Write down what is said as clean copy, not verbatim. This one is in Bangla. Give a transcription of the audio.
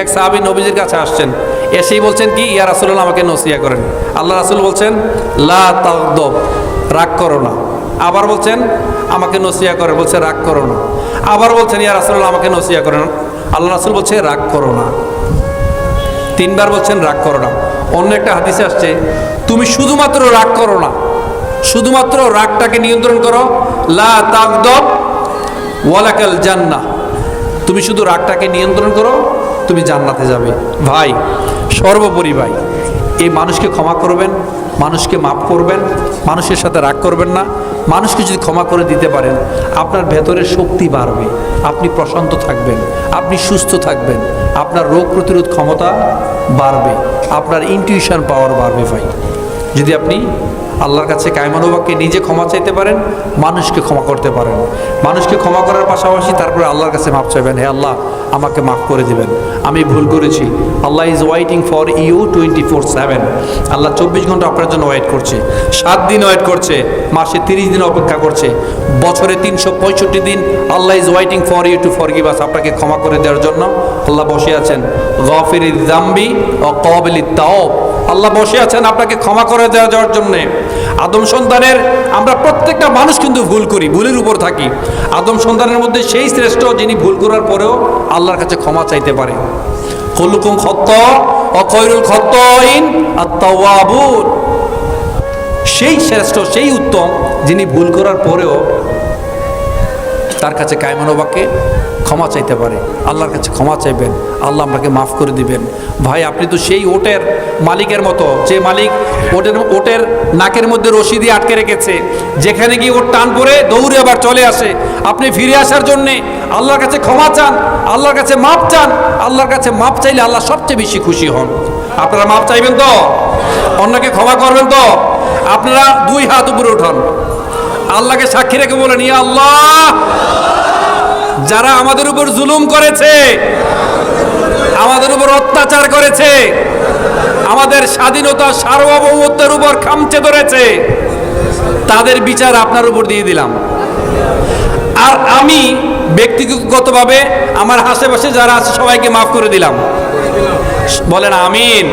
এক সাহাবী নবীজির কাছে আসছেন, এসেই বলছেন কি, ইয়া রাসূলুল্লাহ আমাকে নসিহত করেন। আল্লাহ রাসূল বলছেন লা তাগদব, রাগ করো না। আবার বলছেন আমাকে নসিহত করেন, বলছে রাগ করো না। আবার বলছেন ইয়া রাসূলুল্লাহ আমাকে নসিহত করেন। আল্লাহ রাসূল বলছে রাগ করো না। তিনবার বলছেন রাগ করো না। অন্য একটা হাদিসে আসছে তুমি শুধুমাত্র রাগ করো না, শুধুমাত্র রাগটাকে নিয়ন্ত্রণ করো, লা তাগদব ওয়ালাকাল জান্নাহ, তুমি শুধু রাগটাকে নিয়ন্ত্রণ করো, তুমি জান্নাতে যাবে। ভাই, সর্বোপরি ভাই, এই মানুষকে ক্ষমা করবেন, মানুষকে মাফ করবেন, মানুষের সাথে রাগ করবেন না। মানুষকে যদি ক্ষমা করে দিতে পারেন, আপনার ভেতরের শক্তি বাড়বে, আপনি প্রশান্ত থাকবেন, আপনি সুস্থ থাকবেন, আপনার রোগ প্রতিরোধ ক্ষমতা বাড়বে, আপনার ইনটিউশন পাওয়ার বাড়বে। ভাই, যদি আপনি আল্লাহর কাছে কায়মানুবাক্যে নিজে ক্ষমা চাইতে পারেন, মানুষকে ক্ষমা করতে পারেন, মানুষকে ক্ষমা করার পাশাপাশি তারপরে আল্লাহর কাছে মাফ চাইবেন, হে আল্লাহ আমাকে মাফ করে দিবেন, আমি ভুল করেছি। আল্লাহ ইজ ওয়েটিং ফর ইউ 24/7। আল্লাহ 24 ঘন্টা আপনার জন্য ওয়েট করছে, 7 দিন ওয়েট করছে, মাসে 30 দিন অপেক্ষা করছে, বছরে 365 দিন Allah is waiting for you to forgive us, আপনাকে ক্ষমা করে দেওয়ার জন্য আল্লাহ বসে আছেন। গাফিরিয যামবি ওয়া ক্বাবিলিত তাওব, আল্লাহ বসে আছেন আপনাকে ক্ষমা করে দেওয়ার জন্যে। আদম সন্তানের, আমরা প্রত্যেকটা মানুষ কিন্তু ভুল করি, ভুলের উপর থাকি। আদম সন্তানের মধ্যে সেই শ্রেষ্ঠ যিনি ভুল করার পরেও আল্লাহর কাছে ক্ষমা চাইতে পারে। কুল্লুকুম খাত্তা ওয়া খায়রুল খাত্তাইন আত-তাওয়াবুন, সেই শ্রেষ্ঠ, সেই উত্তম যিনি ভুল করার পরেও তার কাছে কায়মানুবাক্যে ক্ষমা চাইতে পারে। আল্লাহর কাছে ক্ষমা চাইবেন, আল্লাহ আপনাকে মাফ করে দিবেন। ভাই, আপনি তো সেই ওটের মালিকের মতো, যে মালিক ওটের নাকের মধ্যে রশি দিয়ে আটকে রেখেছে, যেখানে গিয়ে ওর টান পরে দৌড়ে আবার চলে আসে। আপনি ফিরে আসার জন্যে আল্লাহর কাছে ক্ষমা চান, আল্লাহর কাছে মাপ চান। আল্লাহর কাছে মাপ চাইলে আল্লাহ সবচেয়ে বেশি খুশি হন। আপনারা মাপ চাইবেন তো? অন্যকে ক্ষমা করবেন তো? আপনারা 2 হাত উপরে উঠান, আল্লাহকে সাক্ষী রেখে বলেন, ইয়া আল্লাহ, যারা আমাদের উপর জুলুম করেছে, আমাদের উপর অত্যাচার করেছে, আমাদের স্বাধীনতা সার্বভৌমত্বের উপর খামচে ধরেছে, তাদের বিচার আপনার উপর দিয়ে দিলাম। আর আমি ব্যক্তিগতভাবে আমার আশেপাশে যারা আছে সবাইকে মাফ করে দিলাম। বলেন আমিন।